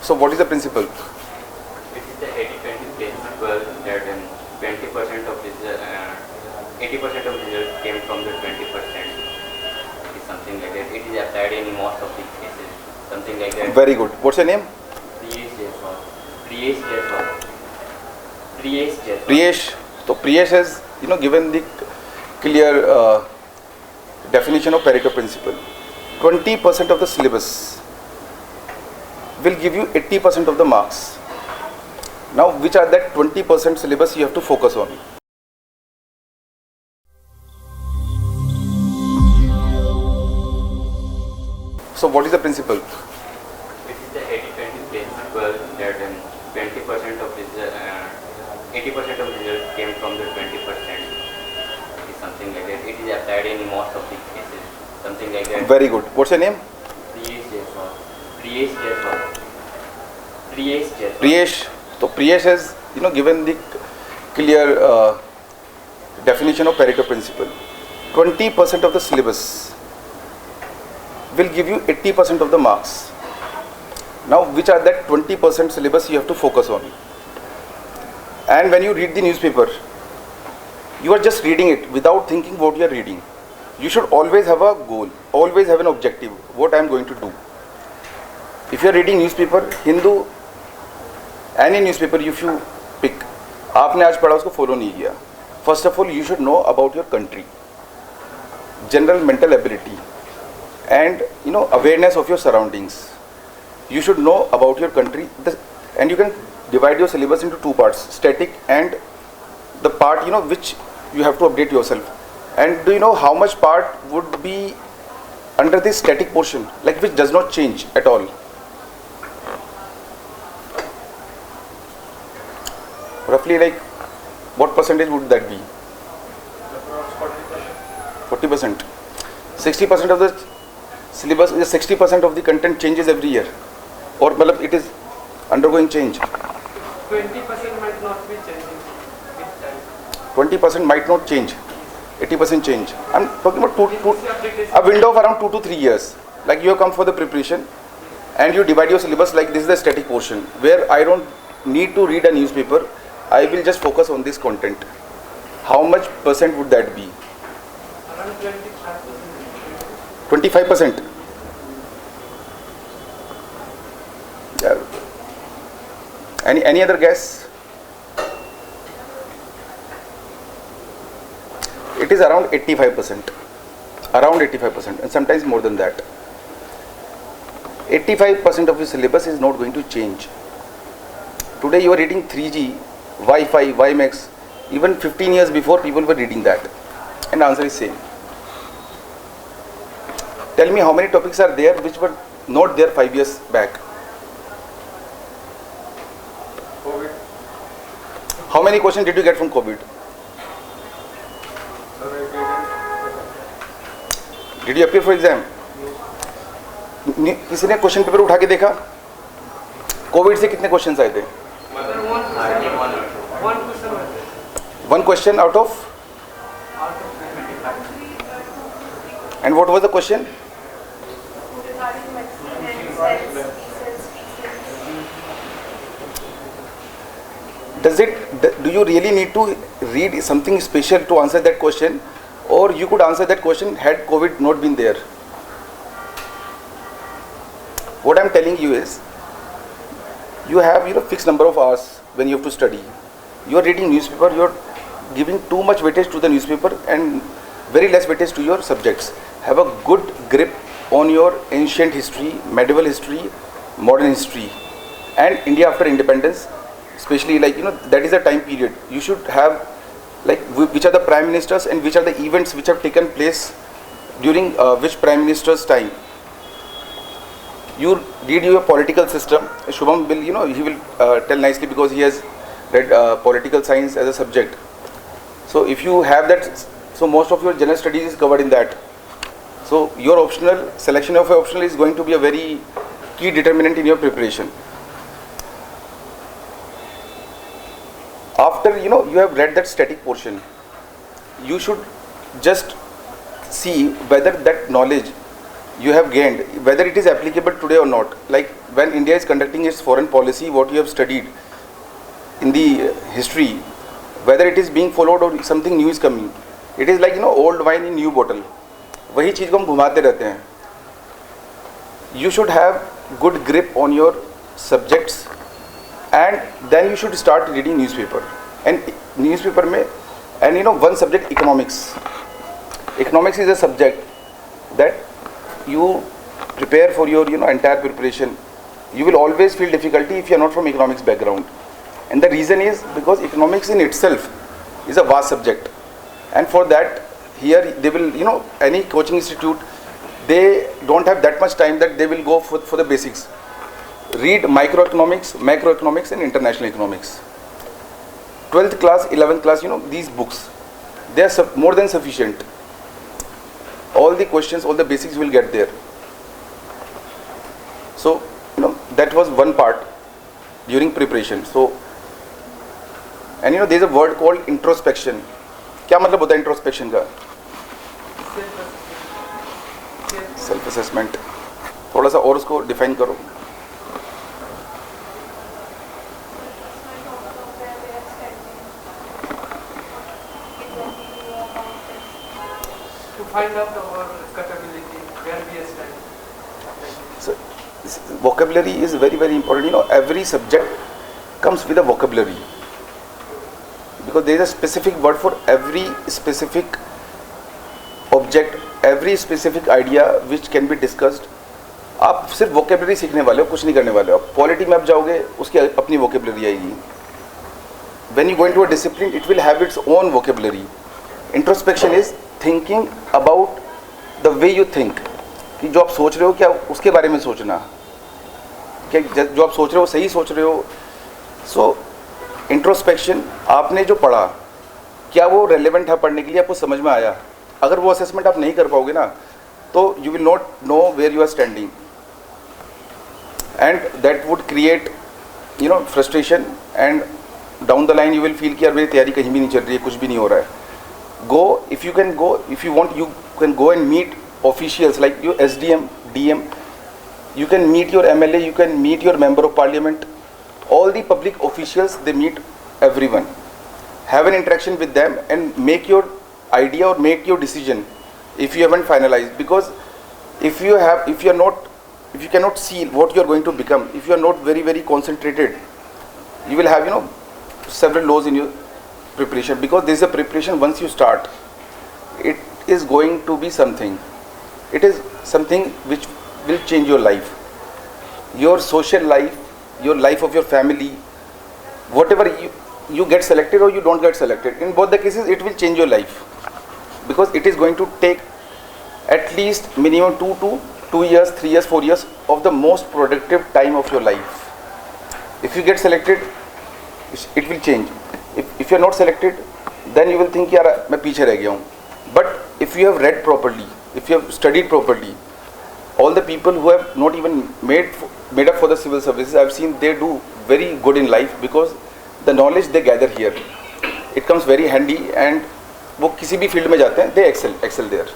So what is the principle? It is the 80-20 principle that 20% of this, 80% of results came from the 20%. It is something like that. It is applied in most of the cases. Something like that. Very good. What's your name? Priyesh. So Priyesh has given the clear definition of Pareto Principle. 20% of the syllabus will give you 80% of the marks. Now, which are that 20% syllabus you have to focus on? So, what is the principle? It is the 80-20 principle that 20% of this, 80% of results came from the 20%. It is something like that. It is applied in most of the cases. Something like that. Very good. What's your name? Priyesh. So Priyesh has given the clear definition of Pareto Principle. 20% of the syllabus will give you 80% of the marks. Now, which are that 20% syllabus you have to focus on? And when you read the newspaper, you are just reading it without thinking what you are reading. You should always have a goal, always have an objective, what I am going to do. If you are reading newspaper, Hindu, any newspaper if you pick, आपने आज पढ़ा उसको follow नहीं किया. First of all, you should know about your country, general mental ability, and awareness of your surroundings. You should know about your country, and you can divide your syllabus into two parts: static and the part which you have to update yourself. And do you know how much part would be under this static portion, like which does not change at all? Roughly, like what percentage would that be? 40%. 60% of the syllabus, 60% of the content changes every year, or it is undergoing change. 20% might not be changing with time. 20% might not change. 80% change. I'm talking about a window of around 2 to 3 years. Like you have come for the preparation and you divide your syllabus like this is the static portion where I don't need to read a newspaper. I will just focus on this content. How much percent would that be? Around 25%. 25%. Yeah. Any other guess? It is around 85%. Around 85%, and sometimes more than that. 85% of your syllabus is not going to change. Today you are reading 3G, Wi-Fi, WiMAX. Even 15 years before, people were reading that. And the answer is same. Tell me how many topics are there which were not there 5 years back. COVID. How many questions did you get from COVID? Did you appear for exam? किसी ने question paper उठा के देखा? Covid से कितने questions आए थे? One question out of? And what was the question? Do you really need to read something special to answer that question, or you could answer that question had COVID not been there? What I am telling you is, you have fixed number of hours when you have to study. You are reading newspaper, you are giving too much weightage to the newspaper and very less weightage to your subjects. Have a good grip on your ancient history, medieval history, modern history, and India after independence. Especially that is a time period. You should have which are the prime ministers and which are the events which have taken place during which prime minister's time. You read your political system. Shubham will, he will tell nicely because he has read political science as a subject. So if you have that, so most of your general studies is covered in that. So your optional, selection of your optional is going to be a very key determinant in your preparation. After you have read that static portion, you should just see whether that knowledge you have gained, whether it is applicable today or not. Like when India is conducting its foreign policy, what you have studied in the history, whether it is being followed or something new is coming, it is like old wine in new bottle. वही चीज़ को हम घुमाते रहते हैं. You should have good grip on your subjects and then you should start reading newspaper. And newspaper में, and one subject, economics. Economics is a subject that you prepare for your entire preparation. You will always feel difficulty if you are not from economics background. And the reason is because economics in itself is a vast subject. And for that, here they will, any coaching institute, they don't have that much time that they will go for the basics. Read microeconomics, macroeconomics and international economics. 12th class, 11th class, these books, they are more than sufficient. All the questions, all the basics will get there. So, that was one part during preparation. So, and there is a word called introspection. क्या मतलब होता है introspection का? Self assessment. थोड़ा सा और उसको define करो. To find out our capability, where we stand. So, vocabulary is very, very important. Every subject comes with a vocabulary. Because there is a specific word for every specific object, every specific idea which can be discussed. आप सिर्फ vocabulary सीखने वाले हो, कुछ नहीं करने वाले हो. पॉलिटी में आप जाओगे, उसकी अपनी vocabulary आएगी. When you go into a discipline, it will have its own vocabulary. Introspection is thinking about the way you think. कि जो आप सोच रहे हो क्या उसके बारे में सोचना, क्या जो आप सोच रहे हो सही सोच रहे हो. So इंट्रोस्पेक्शन, आपने जो पढ़ा क्या वो रेलेवेंट है पढ़ने के लिए, आपको समझ में आया? अगर वो असेसमेंट आप नहीं कर पाओगे ना, तो you will not know where you are standing and that would create frustration and down the line you will feel कि यार मेरी तैयारी कहीं भी नहीं चल रही है, कुछ भी नहीं हो रहा है. Go, if you can go, if you want, you can go and meet officials like your SDM, DM, you can meet your MLA, you can meet your member of parliament. All the public officials, they meet everyone. Have an interaction with them and make your idea or make your decision if you haven't finalized. Because if you cannot see what you are going to become, if you are not very, very concentrated, you will have several lows in your preparation. Because this is a preparation, once you start, it is going to be something. It is something which will change your life, your social life, your life of your family, whatever you get selected or you don't get selected. In both the cases, it will change your life, because it is going to take at least minimum 2 years, 3 years, 4 years of the most productive time of your life. If you get selected, it will change. If you are not selected, then you will think यार मैं पीछे रह गया हूँ. But if you have read properly, if you have studied properly, all the people who have not even made up for the civil services, I've seen they do very good in life because the knowledge they gather here, it comes very handy, and वो किसी भी field में जाते हैं, they excel there.